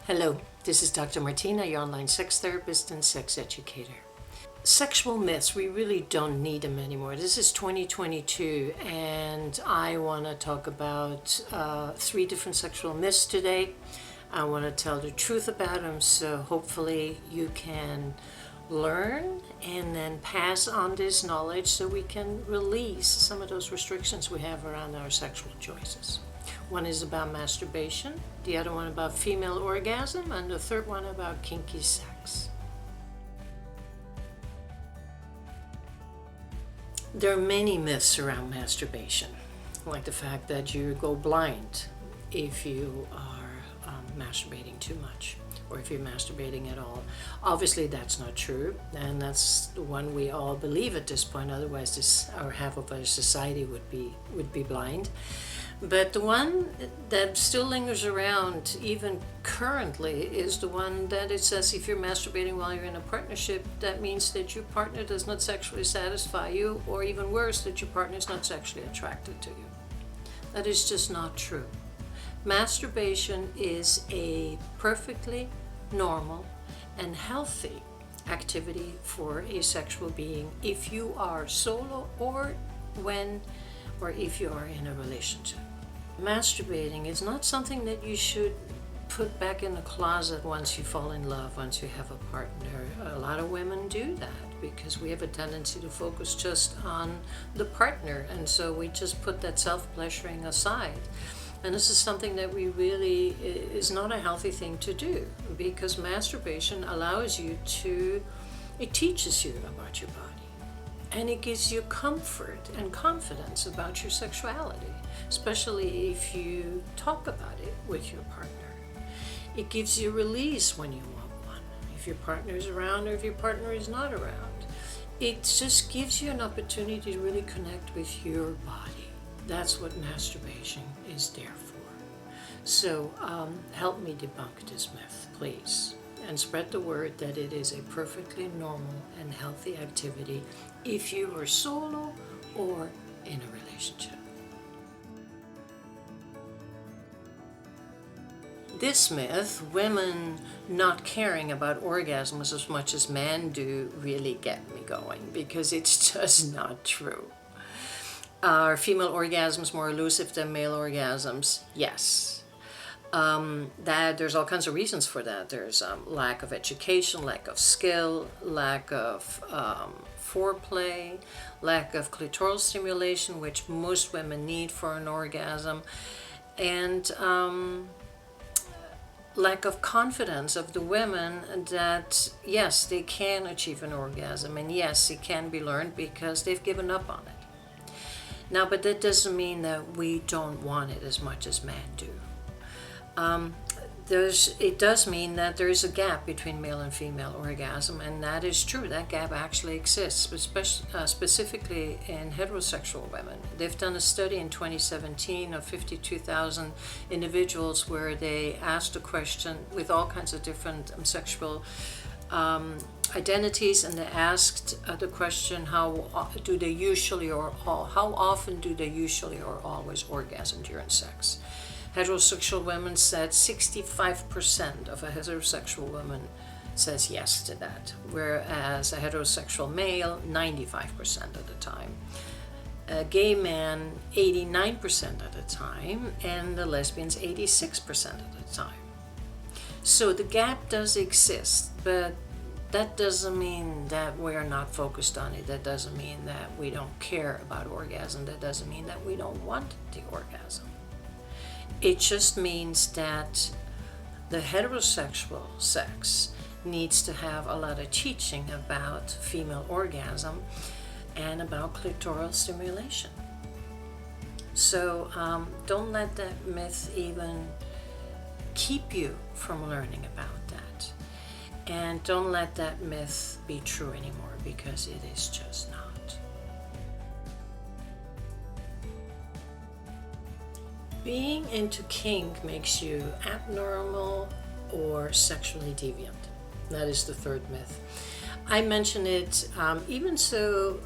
Hello, this is Dr. Martina, your online sex therapist and sex educator. Sexual myths, we really don't need them anymore. This is 2022 and I want to talk about 3 different sexual myths today. I want to tell the truth about them, so hopefully you can learn and then pass on this knowledge so we can release some of those restrictions we have around our sexual choices. One is about masturbation, the other one about female orgasm, and the third one about kinky sex. There are many myths around masturbation, like the fact that you go blind if you are masturbating too much, or if you're masturbating at all. Obviously that's not true, and that's the one we all believe at this point, otherwise half of our society would be blind. But the one that still lingers around even currently is the one that it says if you're masturbating while you're in a partnership, that means that your partner does not sexually satisfy you, or even worse, that your partner is not sexually attracted to you. That is just not true. Masturbation is a perfectly normal and healthy activity for a sexual being if you are solo or if you are in a relationship. Masturbating is not something that you should put back in the closet once you fall in love, once you have a partner. A lot of women do that because we have a tendency to focus just on the partner, and so we just put that self-pleasuring aside. And this is something that is not a healthy thing to do, because masturbation allows you it teaches you about your body. And it gives you comfort and confidence about your sexuality, especially if you talk about it with your partner. It gives you release when you want one, if your partner is around or if your partner is not around. It just gives you an opportunity to really connect with your body. That's what masturbation is there for. So help me debunk this myth, please. And spread the word that it is a perfectly normal and healthy activity if you are solo or in a relationship. This myth, women not caring about orgasms as much as men do, really get me going, because it's just not true. Are female orgasms more elusive than male orgasms? Yes. There's all kinds of reasons for that. There's lack of education, lack of skill, lack of foreplay, lack of clitoral stimulation, which most women need for an orgasm, and lack of confidence of the women that yes, they can achieve an orgasm, and yes, it can be learned, because they've given up on it. Now, but that doesn't mean that we don't want it as much as men do. It does mean that there is a gap between male and female orgasm, and that is true. That gap actually exists, specifically in heterosexual women. They've done a study in 2017 of 52,000 individuals where they asked a question with all kinds of different sexual identities, and they asked the question, how often do they usually or always orgasm during sex? Heterosexual women said 65% of a heterosexual woman says yes to that, whereas a heterosexual male, 95% of the time. A gay man, 89% of the time, and the lesbians, 86% of the time. So the gap does exist, but that doesn't mean that we're not focused on it. That doesn't mean that we don't care about orgasm. That doesn't mean that we don't want the orgasm. It just means that the heterosexual sex needs to have a lot of teaching about female orgasm and about clitoral stimulation. So don't let that myth even keep you from learning about that. And don't let that myth be true anymore, because it is just not. Being into kink makes you abnormal or sexually deviant. That is the third myth. I mention it, even so,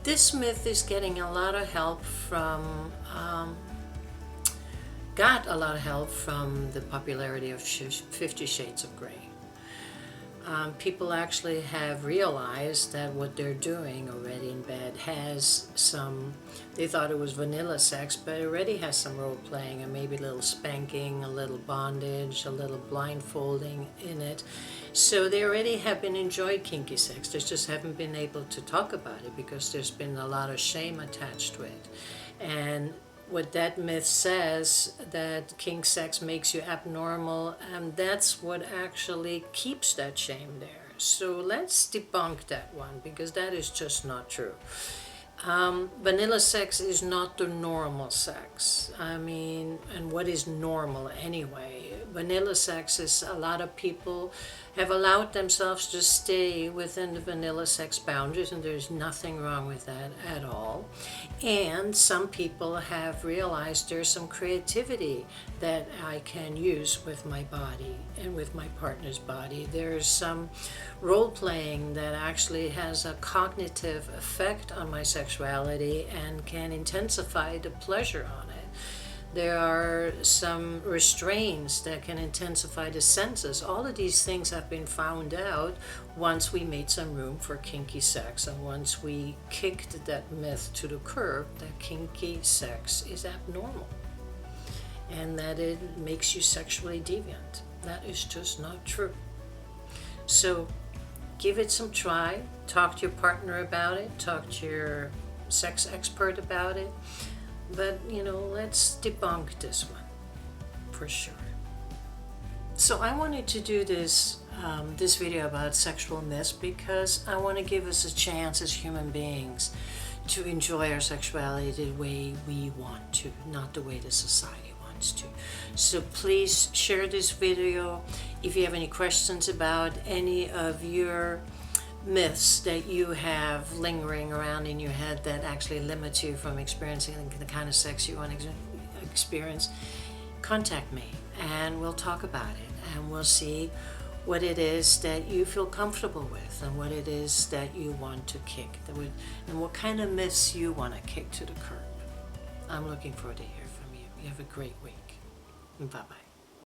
this myth is getting a lot of help from got a lot of help from the popularity of 50 Shades of Grey. People actually have realized that what they're doing already in bed has some, they thought it was vanilla sex, but it already has some role playing and maybe a little spanking, a little bondage, a little blindfolding in it. So they already have been enjoying kinky sex. They just haven't been able to talk about it because there's been a lot of shame attached to it. And what that myth says, that kink sex makes you abnormal, and that's what actually keeps that shame there. So let's debunk that one, because that is just not true. Vanilla sex is not the normal sex. I mean, and what is normal anyway? Vanilla sex is, a lot of people have allowed themselves to stay within the vanilla sex boundaries, and there's nothing wrong with that at all. And some people have realized there's some creativity that I can use with my body and with my partner's body. There's some role playing that actually has a cognitive effect on my sexuality and can intensify the pleasure on it. There are some restraints that can intensify the senses. All of these things have been found out once we made some room for kinky sex, and once we kicked that myth to the curb that kinky sex is abnormal and that it makes you sexually deviant. That is just not true. So give it some try. Talk to your partner about it. Talk to your sex expert about it. But, let's debunk this one for sure. So I wanted to do this video about sexual myths because I want to give us a chance as human beings to enjoy our sexuality the way we want to, not the way the society wants to. So please share this video. If you have any questions about any of your myths that you have lingering around in your head that actually limit you from experiencing the kind of sex you want to experience, contact me and we'll talk about it, and we'll see what it is that you feel comfortable with and what it is that you want to kick, and what kind of myths you want to kick to the curb. I'm looking forward to hear from you. You have a great week. Bye-bye.